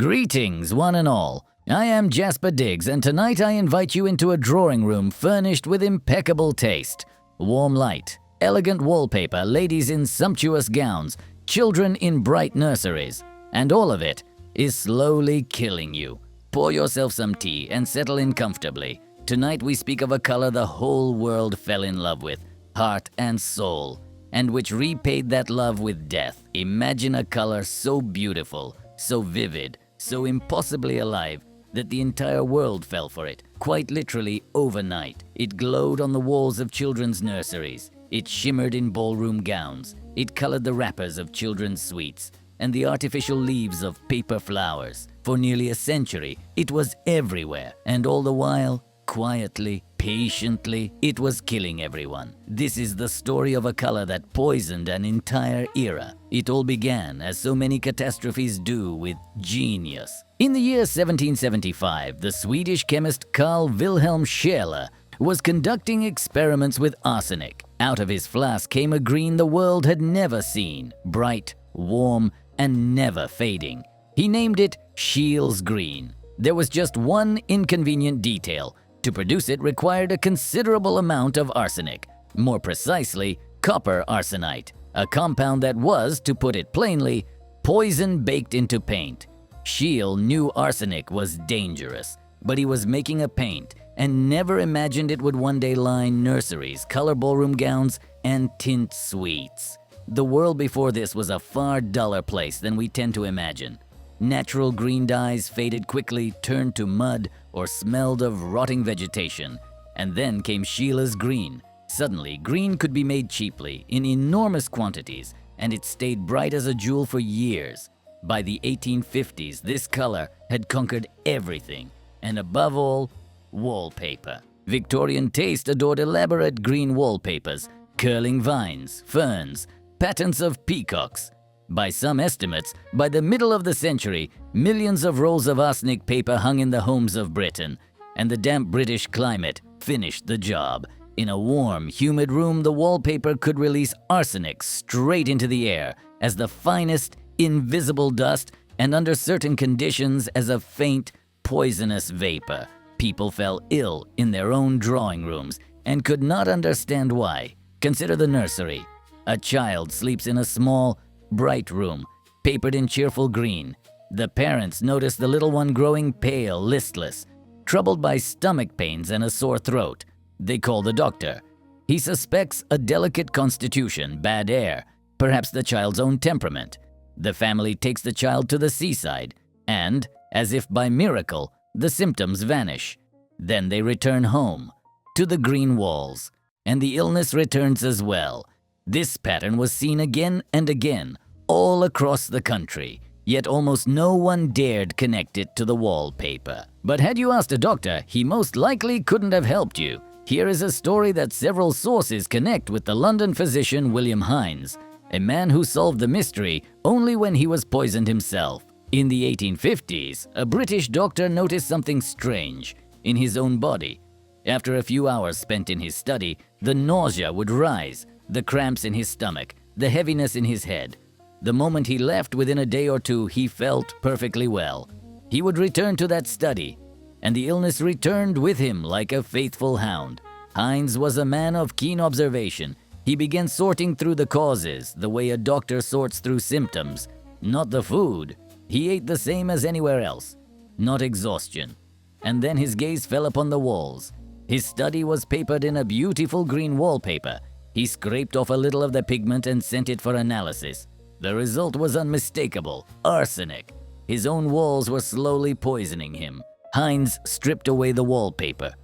Greetings, one and all. I am Jasper Diggs, and tonight I invite you into a drawing room furnished with impeccable taste. Warm light, elegant wallpaper, ladies in sumptuous gowns, children in bright nurseries, and all of it is slowly killing you. Pour yourself some tea and settle in comfortably. Tonight we speak of a color the whole world fell in love with, heart and soul, and which repaid that love with death. Imagine a color so beautiful, so vivid, so impossibly alive that the entire world fell for it, quite literally overnight. It glowed on the walls of children's nurseries. It shimmered in ballroom gowns. It colored the wrappers of children's sweets and the artificial leaves of paper flowers. For nearly a century, it was everywhere, and all the while, quietly, patiently, it was killing everyone. This is the story of a color that poisoned an entire era. It all began, as so many catastrophes do, with genius. In the year 1775, the Swedish chemist Carl Wilhelm Scheele was conducting experiments with arsenic. Out of his flask came a green the world had never seen, bright, warm, and never fading. He named it Scheele's green. There was just one inconvenient detail. To produce it required a considerable amount of arsenic, more precisely, copper arsenite, a compound that was, to put it plainly, poison baked into paint. Scheele knew arsenic was dangerous, but he was making a paint and never imagined it would one day line nurseries, color ballroom gowns, and tint sweets. The world before this was a far duller place than we tend to imagine. Natural green dyes faded quickly, turned to mud, or smelled of rotting vegetation. And then came Scheele's green. Suddenly, green could be made cheaply, in enormous quantities, and it stayed bright as a jewel for years. By the 1850s, this color had conquered everything, and above all, wallpaper. Victorian taste adored elaborate green wallpapers, curling vines, ferns, patterns of peacocks. By some estimates, by the middle of the century, millions of rolls of arsenic paper hung in the homes of Britain, and the damp British climate finished the job. In a warm, humid room, the wallpaper could release arsenic straight into the air as the finest, invisible dust, and under certain conditions as a faint, poisonous vapor. People fell ill in their own drawing rooms and could not understand why. Consider the nursery. A child sleeps in a small, bright room, papered in cheerful green. The parents notice the little one growing pale, listless, troubled by stomach pains and a sore throat. They call the doctor. He suspects a delicate constitution, bad air, perhaps the child's own temperament. The family takes the child to the seaside, and, as if by miracle, the symptoms vanish. Then they return home, to the green walls, and the illness returns as well. This pattern was seen again and again, all across the country, yet almost no one dared connect it to the wallpaper. But had you asked a doctor, he most likely couldn't have helped you. Here is a story that several sources connect with the London physician William Hines, a man who solved the mystery only when he was poisoned himself. In the 1850s, a British doctor noticed something strange in his own body. After a few hours spent in his study, the nausea would rise, the cramps in his stomach, the heaviness in his head. The moment he left, within a day or two, he felt perfectly well. He would return to that study, and the illness returned with him like a faithful hound. Hines was a man of keen observation. He began sorting through the causes, the way a doctor sorts through symptoms. Not the food. He ate the same as anywhere else. Not exhaustion. And then his gaze fell upon the walls. His study was papered in a beautiful green wallpaper. He scraped off a little of the pigment and sent it for analysis. The result was unmistakable: arsenic. His own walls were slowly poisoning him. Hines stripped away the wallpaper,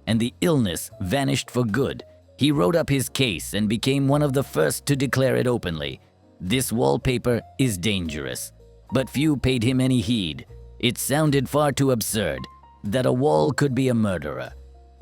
and the illness vanished for good. He wrote up his case and became one of the first to declare it openly. This wallpaper is dangerous, but few paid him any heed. It sounded far too absurd that a wall could be a murderer.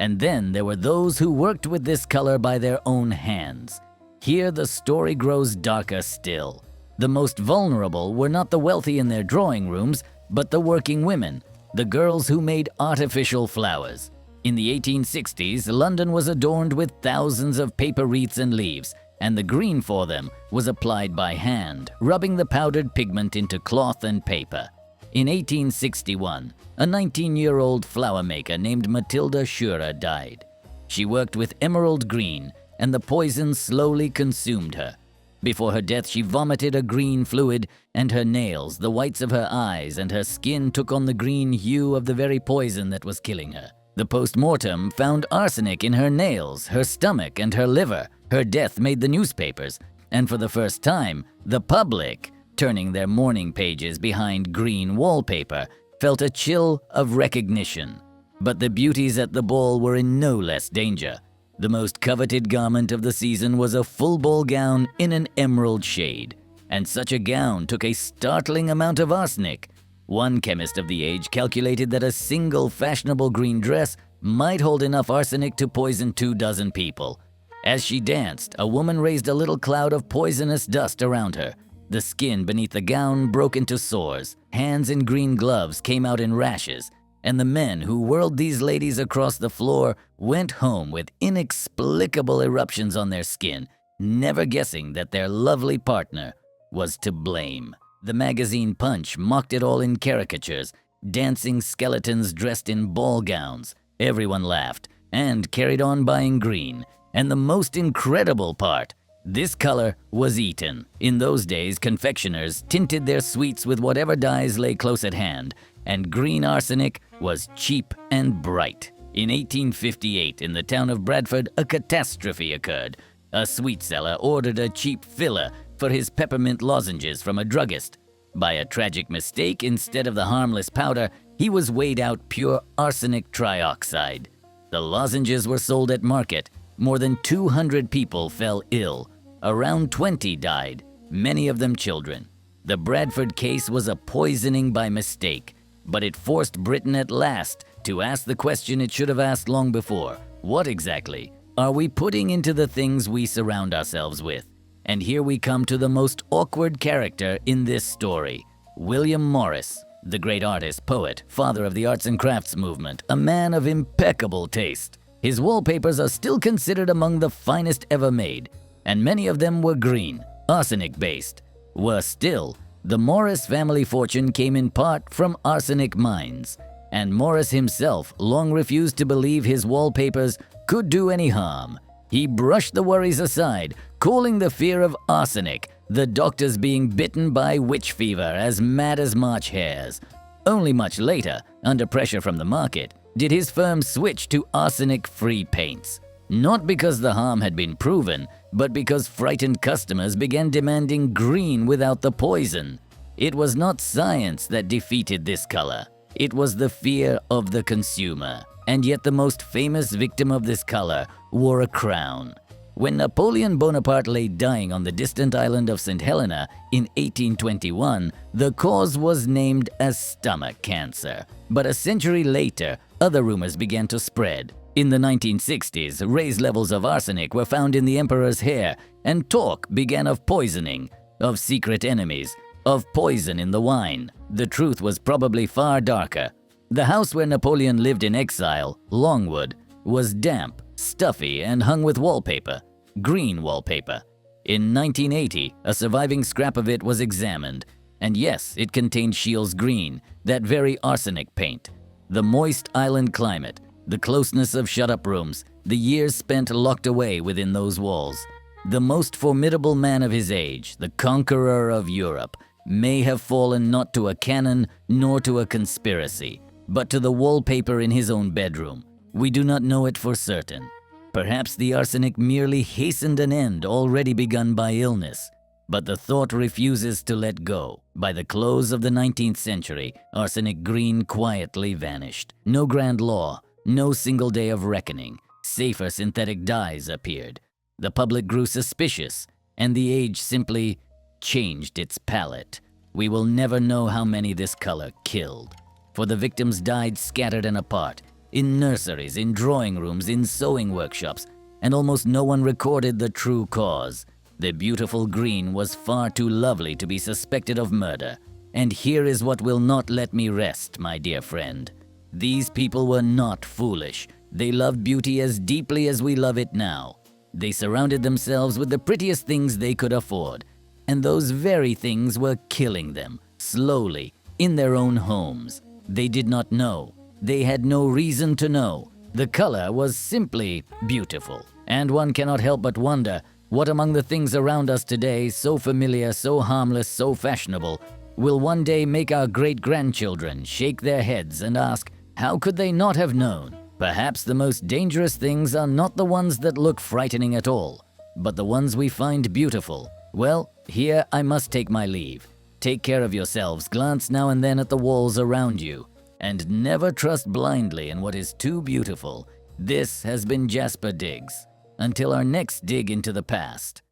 And then there were those who worked with this color by their own hands. Here the story grows darker still. The most vulnerable were not the wealthy in their drawing rooms, but the working women, the girls who made artificial flowers. In the 1860s, London was adorned with thousands of paper wreaths and leaves, and the green for them was applied by hand, rubbing the powdered pigment into cloth and paper. In 1861, a 19-year-old flower maker named Matilda Scheele died. She worked with emerald green, and the poison slowly consumed her. Before her death, she vomited a green fluid, and her nails, the whites of her eyes, and her skin took on the green hue of the very poison that was killing her. The post-mortem found arsenic in her nails, her stomach, and her liver. Her death made the newspapers, and for the first time, the public, turning their mourning pages behind green wallpaper, felt a chill of recognition. But the beauties at the ball were in no less danger. The most coveted garment of the season was a full ball gown in an emerald shade, and such a gown took a startling amount of arsenic. One chemist of the age calculated that a single fashionable green dress might hold enough arsenic to poison 24 people. As she danced, a woman raised a little cloud of poisonous dust around her. The skin beneath the gown broke into sores, hands in green gloves came out in rashes, and the men who whirled these ladies across the floor went home with inexplicable eruptions on their skin, never guessing that their lovely partner was to blame. The magazine Punch mocked it all in caricatures, dancing skeletons dressed in ball gowns. Everyone laughed and carried on buying green. And the most incredible part, this color was eaten. In those days, confectioners tinted their sweets with whatever dyes lay close at hand, and green arsenic was cheap and bright. In 1858, in the town of Bradford, a catastrophe occurred. A sweet seller ordered a cheap filler for his peppermint lozenges from a druggist. By a tragic mistake, instead of the harmless powder, he was weighed out pure arsenic trioxide. The lozenges were sold at market. More than 200 people fell ill. Around 20 died, many of them children. The Bradford case was a poisoning by mistake, but it forced Britain at last to ask the question it should have asked long before. What exactly are we putting into the things we surround ourselves with? And here we come to the most awkward character in this story, William Morris, the great artist, poet, father of the arts and crafts movement, a man of impeccable taste. His wallpapers are still considered among the finest ever made, and many of them were green, arsenic-based. Worse still, the Morris family fortune came in part from arsenic mines, and Morris himself long refused to believe his wallpapers could do any harm. He brushed the worries aside, calling the fear of arsenic, the doctors being bitten by witch fever, as mad as March hares. Only much later, under pressure from the market, did his firm switch to arsenic-free paints. Not because the harm had been proven, but because frightened customers began demanding green without the poison. It was not science that defeated this color. It was the fear of the consumer. And yet the most famous victim of this color wore a crown. When Napoleon Bonaparte lay dying on the distant island of St. Helena in 1821, the cause was named as stomach cancer. But a century later, other rumors began to spread. In the 1960s, raised levels of arsenic were found in the emperor's hair, and talk began of poisoning, of secret enemies, of poison in the wine. The truth was probably far darker. The house where Napoleon lived in exile, Longwood, was damp, stuffy, and hung with wallpaper, green wallpaper. In 1980, a surviving scrap of it was examined, and yes, it contained Scheele's green, that very arsenic paint. The moist island climate, the closeness of shut-up rooms, the years spent locked away within those walls. The most formidable man of his age, the conqueror of Europe, may have fallen not to a cannon nor to a conspiracy, but to the wallpaper in his own bedroom. We do not know it for certain. Perhaps the arsenic merely hastened an end already begun by illness, but the thought refuses to let go. By the close of the 19th century, arsenic green quietly vanished. No grand law, no single day of reckoning. Safer synthetic dyes appeared. The public grew suspicious, and the age simply changed its palette. We will never know how many this color killed, for the victims died scattered and apart, in nurseries, in drawing rooms, in sewing workshops, and almost no one recorded the true cause. The beautiful green was far too lovely to be suspected of murder. And here is what will not let me rest, my dear friend. These people were not foolish. They loved beauty as deeply as we love it now. They surrounded themselves with the prettiest things they could afford, and those very things were killing them, slowly, in their own homes. They did not know. They had no reason to know. The color was simply beautiful. And one cannot help but wonder, what among the things around us today, so familiar, so harmless, so fashionable, will one day make our great-grandchildren shake their heads and ask, how could they not have known? Perhaps the most dangerous things are not the ones that look frightening at all, but the ones we find beautiful. Well, here I must take my leave. Take care of yourselves, glance now and then at the walls around you, and never trust blindly in what is too beautiful. This has been Jasper Diggs. Until our next dig into the past.